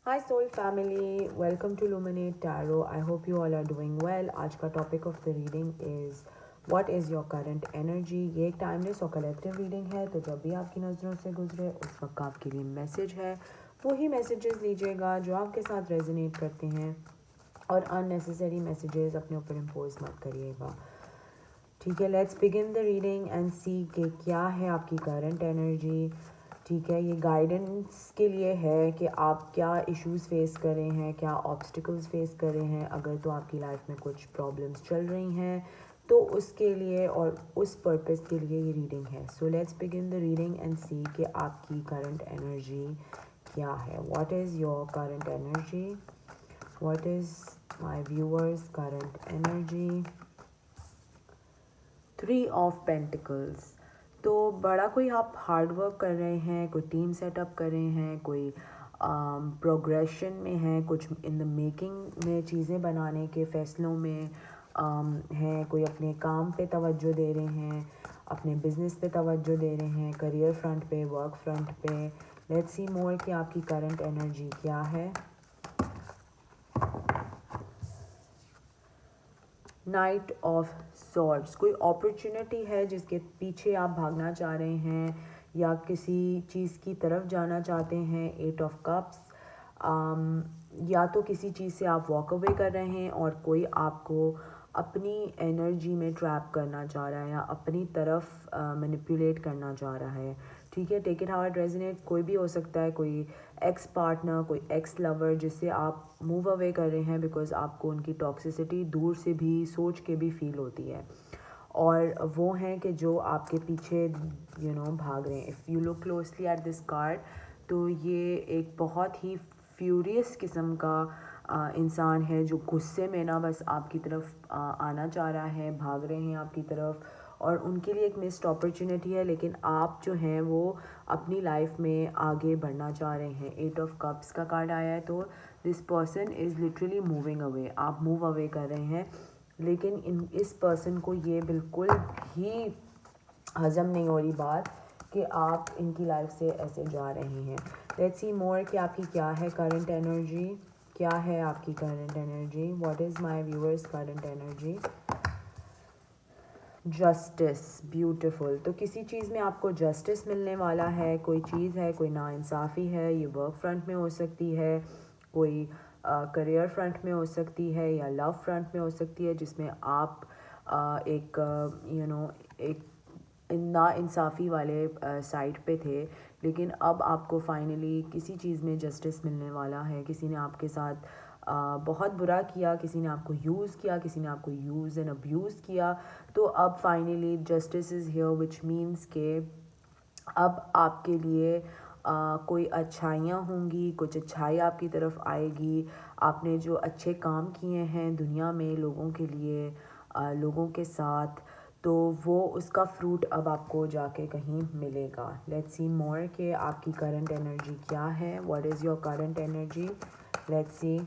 Hi soul family, welcome to Luminate Tarot. I hope you all are doing well. आज का topic of the reading is what is your current energy. ये एक timeless और collective reading है, तो जब भी आपकी नज़रों से गुजरे उस वक्त आपके लिए मैसेज है, वही मैसेजेस लीजिएगा जो आपके साथ रेजोनेट करते हैं, और अननेसेसरी मैसेजेस अपने ऊपर इम्पोज मत करिएगा। ठीक है, let's begin the reading and see कि क्या है आपकी करंट एनर्जी। ठीक है, ये गाइडेंस के लिए है कि आप क्या इश्यूज़ फेस कर रहे हैं, क्या ऑब्स्टिकल्स फेस कर रहे हैं। अगर तो आपकी लाइफ में कुछ प्रॉब्लम्स चल रही हैं तो उसके लिए और उस पर्पस के लिए ये रीडिंग है। So let's begin the reading and see कि आपकी करंट एनर्जी क्या है। What is your current energy, what is my viewers current energy. 3 of pentacles. तो बड़ा कोई आप हार्ड वर्क कर रहे हैं, कोई टीम सेटअप कर रहे हैं, कोई प्रोग्रेशन में है, कुछ इन द मेकिंग में चीज़ें बनाने के फैसलों में हैं, कोई अपने काम पे तवज्जो दे रहे हैं, अपने बिजनेस पे तवज्जो दे रहे हैं, करियर फ्रंट पे, वर्क फ्रंट पे। लेट्स सी मोर कि आपकी करंट एनर्जी क्या है। नाइट ऑफ सॉर्ड्स, कोई अपॉर्चुनिटी है जिसके पीछे आप भागना चाह रहे हैं या किसी चीज़ की तरफ जाना चाहते हैं। 8 ऑफ कप्स, या तो किसी चीज़ से आप वॉक अवे कर रहे हैं और कोई आपको अपनी एनर्जी में ट्रैप करना चाह रहा है या अपनी तरफ मैनिपुलेट करना चाह रहा है। ठीक है, take it how it resonates. कोई भी हो सकता है, कोई एक्स पार्टनर, कोई एक्स लवर जिससे आप मूव अवे कर रहे हैं बिकॉज आपको उनकी टॉक्सिसिटी दूर से भी सोच के भी फील होती है, और वो हैं कि जो आपके पीछे भाग रहे हैं। If you look closely at this card, तो ये एक बहुत ही फ्यूरियस किस्म का इंसान है जो गुस्से में ना बस आपकी तरफ आना चाह रहा है, भाग रहे हैं आपकी तरफ, और उनके लिए एक मिस्ड अपॉर्चुनिटी है, लेकिन आप जो हैं वो अपनी लाइफ में आगे बढ़ना चाह रहे हैं। 8 ऑफ कप्स का कार्ड आया है, तो this person is literally moving away. आप मूव अवे कर रहे हैं, लेकिन इस पर्सन को ये बिल्कुल ही हज़म नहीं हो रही बात कि आप इनकी लाइफ से ऐसे जा रहे हैं। लेट्स सी मोर कि आपकी क्या है करंट एनर्जी, क्या है आपकी current energy. What is my viewers current energy. Justice, beautiful. तो किसी चीज़ में आपको जस्टिस मिलने वाला है, कोई चीज़ है, कोई नाइंसाफ़ी है। ये वर्क फ्रंट में हो सकती है, कोई करियर फ्रंट में हो सकती है, या लव फ्रंट में हो सकती है, जिसमें आप एक एक ना इंसाफ़ी वाले साइड पे थे, लेकिन अब आपको फाइनली किसी चीज़ में जस्टिस मिलने वाला है। किसी ने आपके साथ बहुत बुरा किया, किसी ने आपको यूज़ किया, किसी ने आपको यूज़ एंड अब्यूज़ किया, तो अब finally justice is here, which means के अब आपके लिए कोई अच्छाइयाँ होंगी, कुछ अच्छाई आपकी तरफ आएगी। आपने जो अच्छे काम किए हैं दुनिया में लोगों के लिए, लोगों के साथ, तो वो उसका फ्रूट अब आपको जाके कहीं मिलेगा। लेट्स सी मोर कि आपकी करंट एनर्जी क्या है। What is your current energy. Let's see.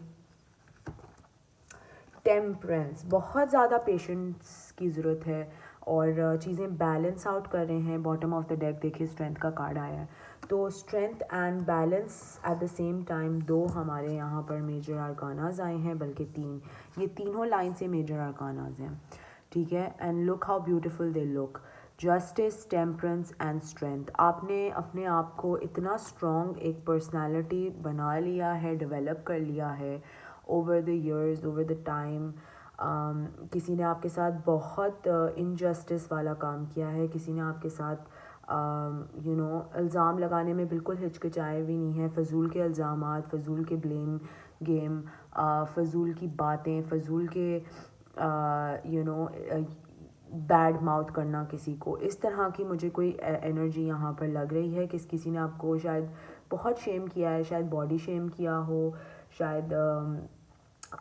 Temperance, बहुत ज़्यादा पेशेंस की ज़रूरत है और चीज़ें बैलेंस आउट कर रहे हैं। बॉटम ऑफ द डेक देखिए, स्ट्रेंथ का कार्ड आया है, तो strength and balance eight the same time, दो हमारे यहाँ पर मेजर आर्कानाज आए हैं, बल्कि 3। ये तीनों लाइन से मेजर आर्कानाज हैं। ठीक है, and look how beautiful they look. Justice, temperance and strength. आपने अपने आप को इतना स्ट्रॉन्ग एक पर्सनालिटी बना लिया है, डेवलप कर लिया है over the years, over the time. किसी ने आपके साथ बहुत इनजस्टिस वाला काम किया है, किसी ने आपके साथ इल्ज़ाम लगाने में बिल्कुल हिचकिचाए भी नहीं है। फ़जूल के इल्ज़ामात, फ़जूल के ब्लेम गेम, फ़जूल की बातें, फ़जूल के बैड माउथ करना किसी को, इस तरह की मुझे कोई एनर्जी यहाँ पर लग रही है कि किसी ने आपको शायद बहुत शेम किया है, शायद बॉडी शेम किया हो, शायद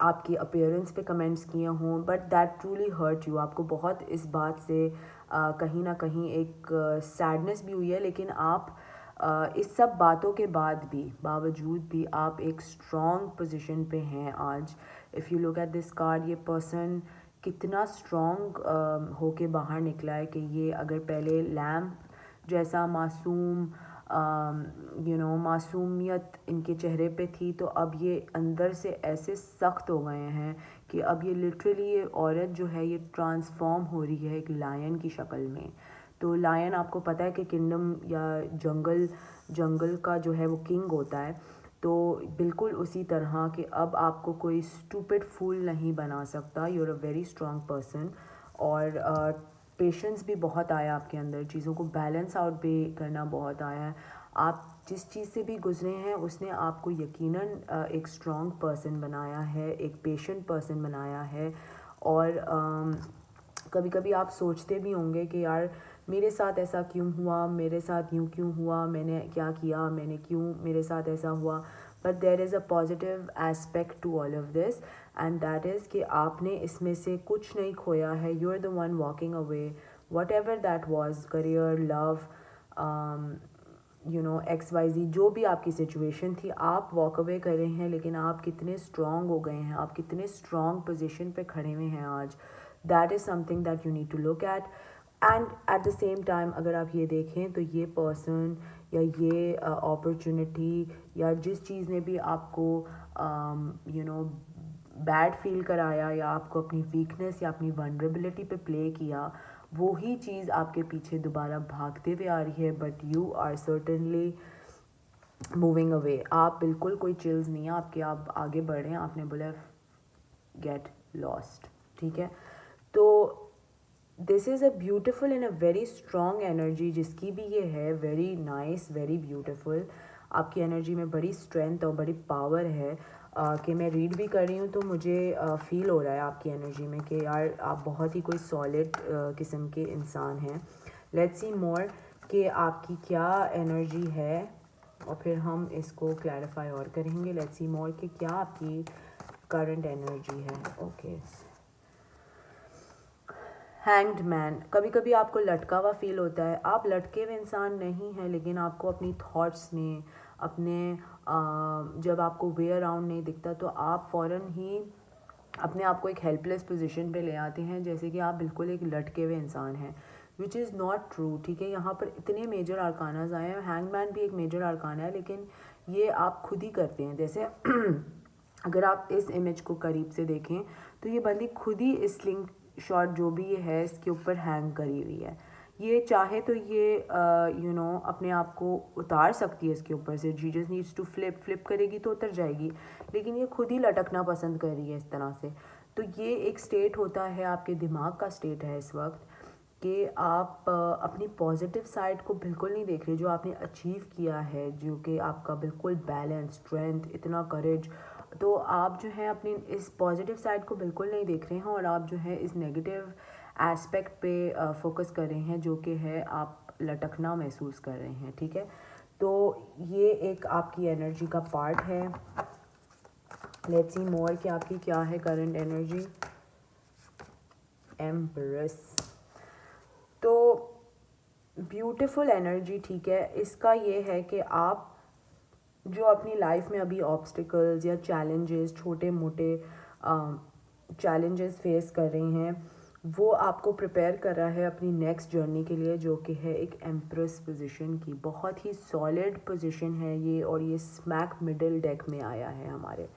आपकी अपीयरेंस पे कमेंट्स किए हों, but that truly hurt you. आपको बहुत इस बात से कहीं ना कहीं एक सैडनेस भी हुई है, लेकिन आप इस सब बातों के बावजूद भी आप एक स्ट्रॉन्ग पोजीशन पे हैं आज। If you look at this card, ये पर्सन कितना स्ट्रॉन्ग होके बाहर निकला है कि ये अगर पहले लैम्प जैसा मासूम मासूमियत इनके चेहरे पे थी, तो अब ये अंदर से ऐसे सख्त हो गए हैं कि अब ये लिटरली ये औरत जो है ये ट्रांसफॉर्म हो रही है एक लायन की शक्ल में। तो लायन आपको पता है कि किंगडम या जंगल का जो है वो किंग होता है। तो बिल्कुल उसी तरह कि अब आपको कोई स्टूपिड फूल नहीं बना सकता। You are a very strong person, और पेशेंस भी बहुत आया आपके अंदर, चीज़ों को बैलेंस आउट भी करना बहुत आया है। आप जिस चीज़ से भी गुजरे हैं उसने आपको यकीनन एक स्ट्रॉन्ग पर्सन बनाया है, एक पेशेंट पर्सन बनाया है। और कभी कभी आप सोचते भी होंगे कि यार मेरे साथ ऐसा क्यों हुआ, मेरे साथ यूँ क्यों हुआ, मैंने क्या किया, मैंने क्यों मेरे साथ ऐसा हुआ। But there is a positive aspect to all of this, and that is कि आपने इसमें से कुछ नहीं खोया है। You are the one walking away, whatever that was, career, love, XYZ, जो भी आपकी सिचुएशन थी, आप वॉक अवे कर रहे हैं। लेकिन आप कितने स्ट्रॉन्ग हो गए हैं, आप कितने स्ट्रॉन्ग पोजिशन पे खड़े हुए हैं आज। That is something that you need to look at. And at the same time अगर आप ये देखें तो ये पर्सन या ये अपॉर्चुनिटी या जिस चीज़ ने भी आपको बैड फील कराया या आपको अपनी वीकनेस या अपनी वनरेबिलिटी पे प्ले किया, वो ही चीज़ आपके पीछे दोबारा भागते हुए आ रही है। But you are certainly moving away. आप बिल्कुल कोई चिल्स नहीं है आपके, आप आगे बढ़ रहे हैं। आपने बोला गेट लॉस्ट, ठीक है। तो this is a beautiful and a very strong energy जिसकी भी ये है, वेरी नाइस, वेरी ब्यूटिफुल। आपकी एनर्जी में बड़ी स्ट्रेंथ और बड़ी पावर है। कि मैं रीड भी कर रही हूँ तो मुझे फील हो रहा है आपकी एनर्जी में कि यार आप बहुत ही कोई सॉलिड किस्म के इंसान हैं। लेट्स सी मोर कि आपकी क्या एनर्जी है, और फिर हम इसको क्लैरिफाई और करेंगे। लेट्स सी मोर कि क्या आपकी करंट एनर्जी है। Okay, hanged man. कभी कभी आपको लटका हुआ फील होता है। आप लटके हुए इंसान नहीं हैं, लेकिन आपको अपनी थॉट्स में अपने जब आपको वे अराउंड नहीं दिखता तो आप फ़ौरन ही अपने आप को एक हेल्पलेस पोजीशन पे ले आते हैं, जैसे कि आप बिल्कुल एक लटके हुए इंसान हैं, विच इज़ नॉट ट्रू, ठीक है। यहाँ पर इतने मेजर आर्कानाज आए हैं, हैंगमैन भी एक मेजर आर्काना है, लेकिन ये आप खुद ही करते हैं। जैसे अगर आप इस इमेज को करीब से देखें तो ये बंदी खुद ही इस स्लिंग शॉट जो भी ये है इसके ऊपर हैंग करी हुई है। ये चाहे तो ये अपने आप को उतार सकती है इसके ऊपर से। जी जस्ट नीड्स टू फ्लिप करेगी तो उतर जाएगी, लेकिन ये खुद ही लटकना पसंद कर रही है इस तरह से। तो ये एक स्टेट होता है, आपके दिमाग का स्टेट है इस वक्त, कि आप अपनी पॉजिटिव साइड को बिल्कुल नहीं देख रहे, जो आपने अचीव किया है, जो कि आपका बिल्कुल बैलेंस, स्ट्रेंथ, इतना करेज। तो आप जो है अपनी इस पॉजिटिव साइड को बिल्कुल नहीं देख रहे हैं, और आप जो है इस नेगेटिव एस्पेक्ट पे फोकस कर रहे हैं, जो कि है आप लटकना महसूस कर रहे हैं, ठीक है। तो ये एक आपकी एनर्जी का पार्ट है। लेट्स सी मोर कि आपकी क्या है करंट एनर्जी। एम्प्रेस, तो ब्यूटीफुल एनर्जी, ठीक है। इसका ये है कि आप जो अपनी लाइफ में अभी ऑब्स्टिकल्स या चैलेंजेस, छोटे मोटे चैलेंजेस फेस कर रही हैं, वो आपको प्रिपेयर कर रहा है अपनी नेक्स्ट जर्नी के लिए, जो कि है एक एम्प्रेस पोजीशन की। बहुत ही सॉलिड पोजीशन है ये, और ये स्मैक मिडिल डेक में आया है हमारे,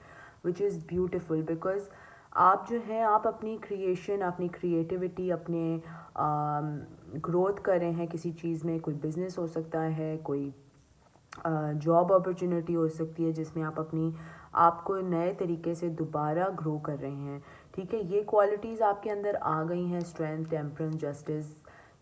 विच इज़ ब्यूटीफुल। बिकॉज आप जो हैं, आप अपनी क्रिएशन, अपनी क्रिएटिविटी, अपने ग्रोथ कर रहे हैं किसी चीज़ में। कोई बिज़नेस हो सकता है, कोई जॉब अपॉर्चुनिटी हो सकती है, जिसमें आप अपनी आपको नए तरीके से दोबारा ग्रो कर रहे हैं, ठीक है। ये क्वालिटीज़ आपके अंदर आ गई हैं, स्ट्रेंथ, टेम्परेंस, जस्टिस,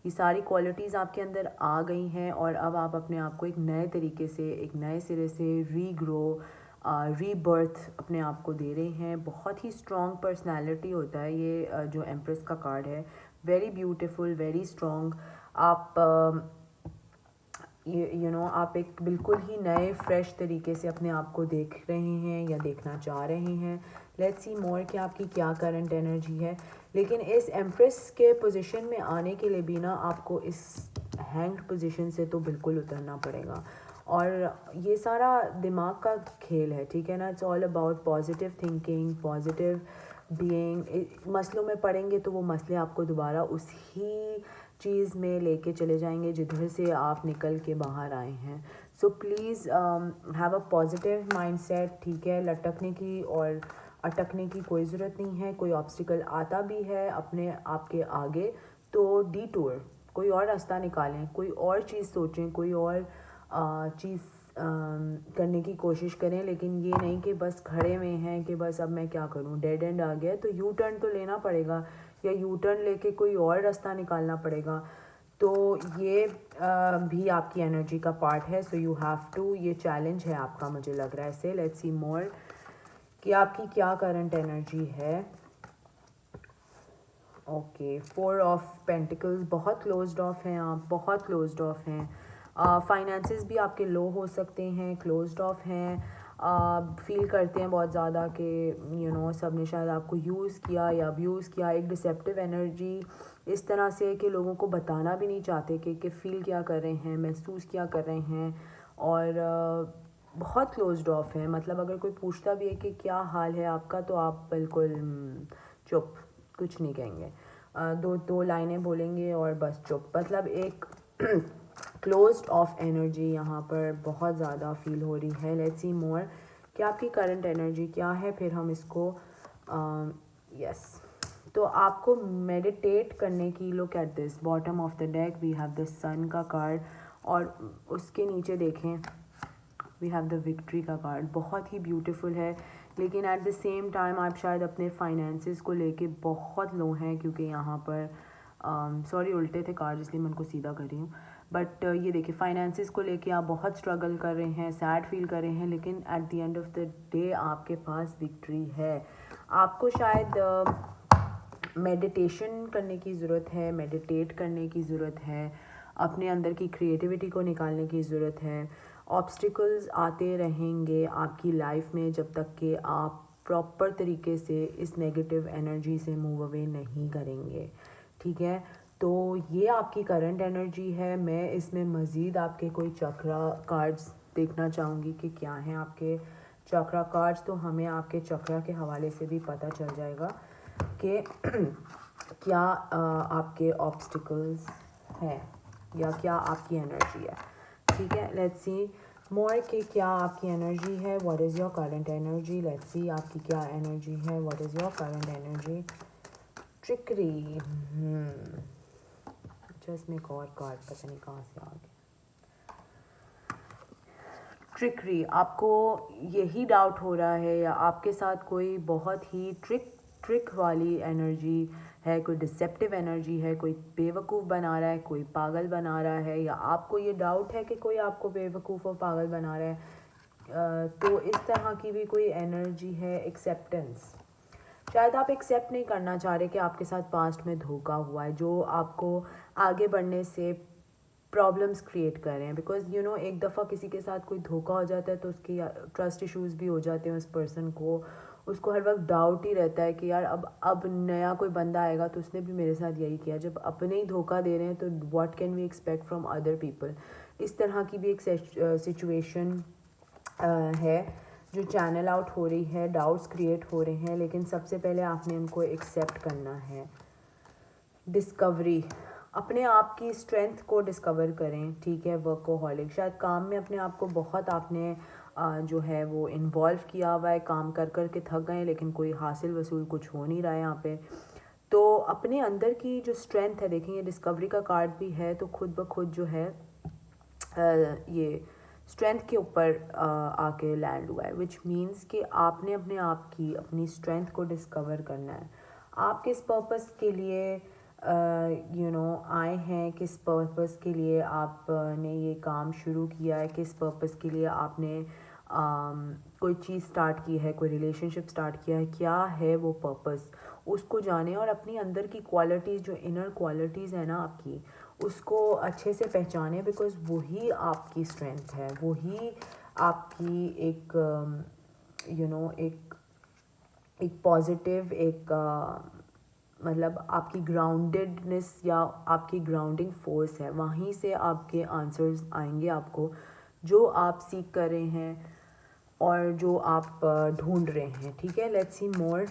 ये सारी क्वालिटीज़ आपके अंदर आ गई हैं। और अब आप अपने आप को एक नए तरीके से, एक नए सिरे से रीग्रो, रीबर्थ अपने आप को दे रहे हैं। बहुत ही स्ट्रॉन्ग पर्सनालिटी होता है ये जो एम्प्रेस का कार्ड है, वेरी ब्यूटीफुल, वेरी स्ट्रॉन्ग। आप आप एक बिल्कुल ही नए फ्रेश तरीके से अपने आप को देख रहे हैं या देखना चाह रहे हैं। लेट्स सी मोर कि आपकी क्या करंट एनर्जी है। लेकिन इस एम्प्रेस के पोजीशन में आने के लिए भी ना आपको इस हैंग्ड पोजीशन से तो बिल्कुल उतरना पड़ेगा, और ये सारा दिमाग का खेल है, ठीक है ना। It's all about positive thinking, positive being. मसलों में पड़ेंगे तो वो मसले आपको दोबारा उसी चीज़ में लेके चले जाएंगे जिधर से आप निकल के बाहर आए हैं। So please have a positive mindset, ठीक है। लटकने की और अटकने की कोई ज़रूरत नहीं है। कोई ऑब्स्टिकल आता भी है अपने आपके आगे तो डिटूर, कोई और रास्ता निकालें, कोई और चीज़ सोचें, कोई और चीज़ करने की कोशिश करें। लेकिन ये नहीं कि बस खड़े में हैं कि बस अब मैं क्या करूं, डेड एंड आ गया तो यू टर्न तो लेना पड़ेगा, या यू टर्न लेके कोई और रास्ता निकालना पड़ेगा। तो ये भी आपकी एनर्जी का पार्ट है। सो यू हैव टू, ये चैलेंज है आपका, मुझे लग रहा है ऐसे। लेट्स सी मोर कि आपकी क्या करंट एनर्जी है। ओके, 4 ऑफ पेंटिकल्स, बहुत क्लोज्ड ऑफ हैं आप, बहुत क्लोज्ड ऑफ हैं। फाइनेंसेस भी आपके लो हो सकते हैं, क्लोज्ड ऑफ हैं। फील करते हैं बहुत ज़्यादा कि सब ने शायद आपको यूज़ किया या अब्यूज़ किया। एक डिसेप्टिव एनर्जी इस तरह से कि लोगों को बताना भी नहीं चाहते कि फ़ील क्या कर रहे हैं, महसूस क्या कर रहे हैं। और बहुत क्लोज्ड ऑफ है। मतलब अगर कोई पूछता भी है कि क्या हाल है आपका तो आप बिल्कुल चुप, कुछ नहीं कहेंगे। दो लाइनें बोलेंगे और बस चुप। मतलब एक क्लोज्ड ऑफ एनर्जी यहाँ पर बहुत ज़्यादा फील हो रही है। लेट्स सी मोर कि आपकी करंट एनर्जी क्या है, फिर हम इसको यस तो आपको मेडिटेट करने की, look at this bottom of the deck, we have the sun का कार्ड और उसके नीचे देखें वी हैव द विक्ट्री का कार्ड। बहुत ही ब्यूटीफुल है। लेकिन एट द सेम टाइम आप शायद अपने फाइनेंसेस को लेके बहुत लो हैं, क्योंकि यहाँ पर सॉरी उल्टे थे कार्ड इसलिए मैं उनको सीधा कर रही हूँ। बट ये देखिए फाइनेंसेस को लेके आप बहुत स्ट्रगल कर रहे हैं, सैड फील कर रहे हैं, लेकिन at the end of the day आपके पास विक्ट्री है। आपको शायद मेडिटेशन करने की ज़रूरत है, मेडिटेट करने की ज़रूरत है, अपने अंदर की क्रिएटिविटी को निकालने की ज़रूरत है। ऑब्स्टिकल्स आते रहेंगे आपकी लाइफ में जब तक कि आप प्रॉपर तरीके से इस नेगेटिव एनर्जी से मूव अवे नहीं करेंगे, ठीक है। तो ये आपकी करंट एनर्जी है। मैं इसमें मज़ीद आपके कोई चक्रा कार्ड्स देखना चाहूँगी कि क्या हैं आपके चक्रा कार्ड्स, तो हमें आपके चक्रा के हवाले से भी पता चल जाएगा कि क्या आपके ऑब्स्टिकल्स हैं या क्या आपकी एनर्जी है, ठीक है। लेट्स सी मोर कि क्या आपकी एनर्जी है, what is your current energy. Let's see आपकी क्या एनर्जी है, what is your current energy. Trickery, just में एक और कार्ड पता नहीं कहाँ से आ गया। ट्रिकरी, आपको यही डाउट हो रहा है या आपके साथ कोई बहुत ही ट्रिक वाली एनर्जी है, कोई डिसेप्टिव एनर्जी है, कोई बेवकूफ़ बना रहा है, कोई पागल बना रहा है, या आपको ये डाउट है कि कोई आपको बेवकूफ़ और पागल बना रहा है। तो इस तरह की भी कोई एनर्जी है। एक्सेप्टेंस, शायद आप एक्सेप्ट नहीं करना चाह रहे कि आपके साथ पास्ट में धोखा हुआ है, जो आपको आगे बढ़ने से प्रॉब्लम्स क्रिएट कर रहे हैं। बिकॉज एक दफ़ा किसी के साथ कोई धोखा हो जाता है तो उसकी ट्रस्ट इश्यूज़ भी हो जाते हैं उस पर्सन को। उसको हर वक्त डाउट ही रहता है कि यार अब नया कोई बंदा आएगा तो उसने भी मेरे साथ यही किया। जब अपने ही धोखा दे रहे हैं तो what can we expect from other people. इस तरह की भी एक सिचुएशन है जो चैनल आउट हो रही है, डाउट्स क्रिएट हो रहे हैं। लेकिन सबसे पहले आपने उनको एक्सेप्ट करना है। डिस्कवरी, अपने आप की स्ट्रेंथ को डिस्कवर करें, ठीक है। वर्कोहॉलिक, शायद काम में अपने आप को बहुत आपने जो है वो इन्वॉल्व किया हुआ है, काम कर कर के थक गए लेकिन कोई हासिल वसूल कुछ हो नहीं रहा है यहाँ पे। तो अपने अंदर की जो स्ट्रेंथ है, देखें ये डिस्कवरी का कार्ड भी है, तो खुद ब खुद जो है ये स्ट्रेंथ के ऊपर आके लैंड हुआ है। विच मीन्स कि आपने अपने आप की अपनी स्ट्रेंथ को डिस्कवर करना है। आप किस पर्पस के लिए आए हैं, किस पर्पस के लिए आपने ये काम शुरू किया है, किस पर्पस के लिए आपने कोई चीज़ स्टार्ट की है, कोई रिलेशनशिप स्टार्ट किया है, क्या है वो पर्पस, उसको जाने और अपनी अंदर की क्वालिटीज़, जो इनर क्वालिटीज़ है ना आपकी, उसको अच्छे से पहचाने। बिकॉज वही आपकी स्ट्रेंथ है, वही आपकी एक एक पॉजिटिव, एक मतलब आपकी ग्राउंडेडनेस या आपकी ग्राउंडिंग फोर्स है। वहीं से आपके आंसर्स आएंगे आपको, जो आप सीख कर रहे हैं और जो आप ढूंढ रहे हैं, ठीक है। लेट्स सी मोर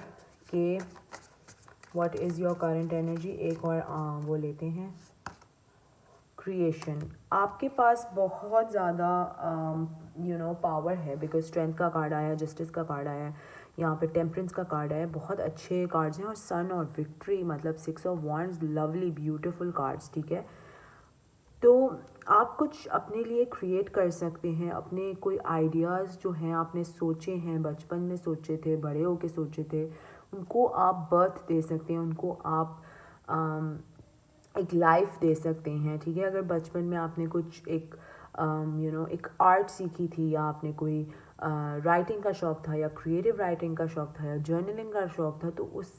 के what is your current energy. एक और वो लेते हैं क्रिएशन, आपके पास बहुत ज़्यादा पावर है, बिकॉज स्ट्रेंथ का कार्ड आया, जस्टिस का कार्ड आया, यहाँ पे टेम्परेंस का कार्ड आया, बहुत अच्छे कार्ड्स हैं, और सन और विक्ट्री, मतलब 6 of wands, lovely beautiful cards, ठीक है। तो आप कुछ अपने लिए क्रिएट कर सकते हैं, अपने कोई आइडियाज़ जो हैं आपने सोचे हैं, बचपन में सोचे थे, बड़े होके सोचे थे, उनको आप बर्थ दे सकते हैं, उनको आप एक लाइफ दे सकते हैं, ठीक है। अगर बचपन में आपने कुछ एक एक आर्ट सीखी थी, या आपने कोई राइटिंग का शौक़ था, या क्रिएटिव राइटिंग का शौक़ था, या जर्नलिंग का शौक़ था, तो उस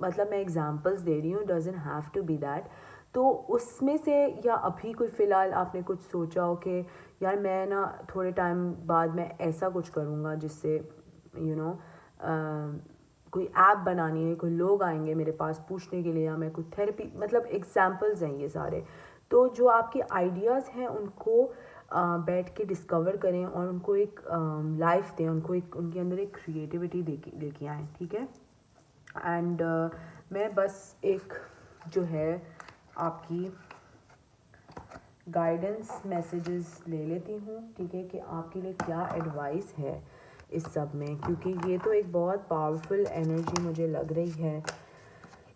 मतलब मैं एग्जांपल्स दे रही हूँ, doesn't have to be that. तो उसमें से, या अभी कोई फ़िलहाल आपने कुछ सोचा हो कि यार मैं ना थोड़े टाइम बाद मैं ऐसा कुछ करूँगा जिससे कोई ऐप बनानी है, कोई लोग आएंगे मेरे पास पूछने के लिए, या मैं कोई थेरेपी, मतलब एग्जांपल्स हैं ये सारे। तो जो आपके आइडियाज़ हैं उनको बैठ के डिस्कवर करें, और उनको एक लाइफ दें, उनको एक, उनके अंदर एक क्रिएटिविटी लेके आएँ, ठीक है। एंड मैं बस एक जो है आपकी गाइडेंस मैसेजेस ले लेती हूँ, ठीक है, कि आपके लिए क्या एडवाइस है इस सब में, क्योंकि ये तो एक बहुत पावरफुल एनर्जी मुझे लग रही है,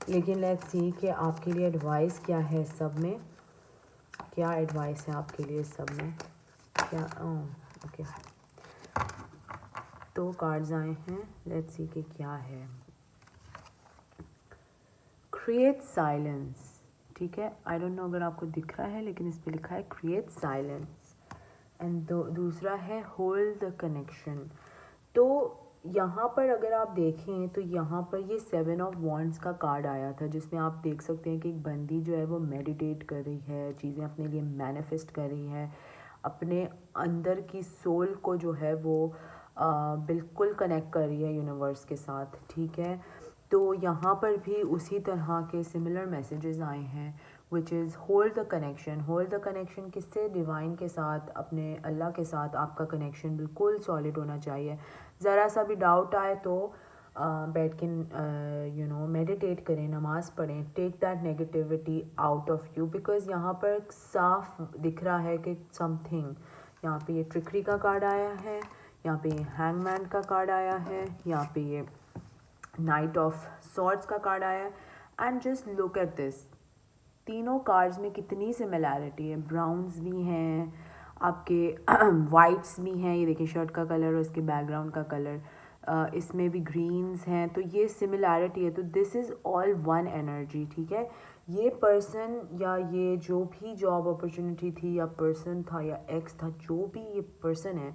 लेकिन लेट्स सी कि आपके लिए एडवाइस क्या है सब में, क्या एडवाइस है आपके लिए सब में, क्या ओके। तो कार्ड्स आए हैं, लेट्स सी कि क्या है। क्रिएट साइलेंस, ठीक है, आई डोंट नो अगर आपको दिख रहा है, लेकिन इस पे लिखा है क्रिएट साइलेंस। एंड दूसरा है होल्ड द कनेक्शन। तो यहाँ पर अगर आप देखें तो यहाँ पर ये 7 ऑफ वॉन्ड्स का कार्ड आया था, जिसमें आप देख सकते हैं कि एक बंदी जो है वो मेडिटेट कर रही है, चीज़ें अपने लिए मैनिफेस्ट कर रही है, अपने अंदर की सोल को जो है वो बिल्कुल कनेक्ट कर रही है यूनिवर्स के साथ, ठीक है। तो यहाँ पर भी उसी तरह के सिमिलर मैसेजेस आए हैं, which is hold the connection. Hold the connection किससे? डिवाइन के साथ, अपने अल्लाह के साथ आपका कनेक्शन बिल्कुल सॉलिड होना चाहिए। ज़रा सा भी डाउट आए तो बैठ के मेडिटेट करें, नमाज़ पढ़ें, take that negativity out of you, because यहाँ पर साफ दिख रहा है कि समथिंग, यहाँ पे ये ट्रिकरी का कार्ड आया है, यहाँ पे ये हैंगमैन का कार्ड आया है, यहाँ पे ये नाइट ऑफ सॉर्ड्स का कार्ड आया है। And just look at this, तीनों कार्ड्स में कितनी सिमिलैरिटी है। ब्राउन्स भी हैं आपके, वाइट्स भी हैं, ये देखिए शर्ट का कलर और इसके बैकग्राउंड का कलर, इसमें भी ग्रीन्स हैं, तो ये सिमिलैरिटी है। तो this is all one energy, ठीक है। ये पर्सन, या ये जो भी जॉब अपॉर्चुनिटी थी, या पर्सन था, या एक्स था, जो भी ये पर्सन है,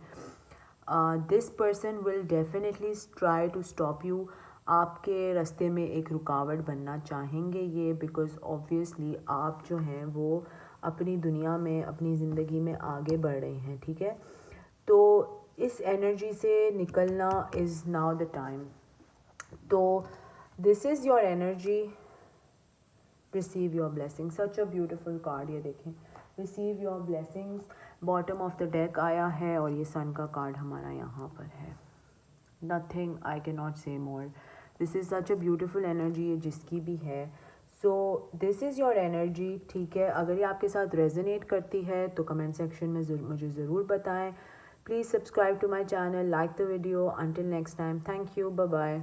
this person will definitely try to stop you. आपके रास्ते में एक रुकावट बनना चाहेंगे ये, बिकॉज़ ऑब्वियसली आप जो हैं वो अपनी दुनिया में, अपनी ज़िंदगी में आगे बढ़ रहे हैं, ठीक है। तो इस एनर्जी से निकलना इज़ नाउ द टाइम। तो this is your energy, receive your blessing. Such a beautiful card, ये देखें, receive your blessings. Bottom of the deck आया है, और ये सन का कार्ड हमारा यहाँ पर है। Nothing I can not say more, this is such a beautiful energy, ये जिसकी भी है। So this is your energy, ठीक है। अगर ये आपके साथ रेजोनेट करती है तो कमेंट सेक्शन में मुझे ज़रूर बताएं। Please subscribe to my channel, like the video. Until next time, thank you, bye bye.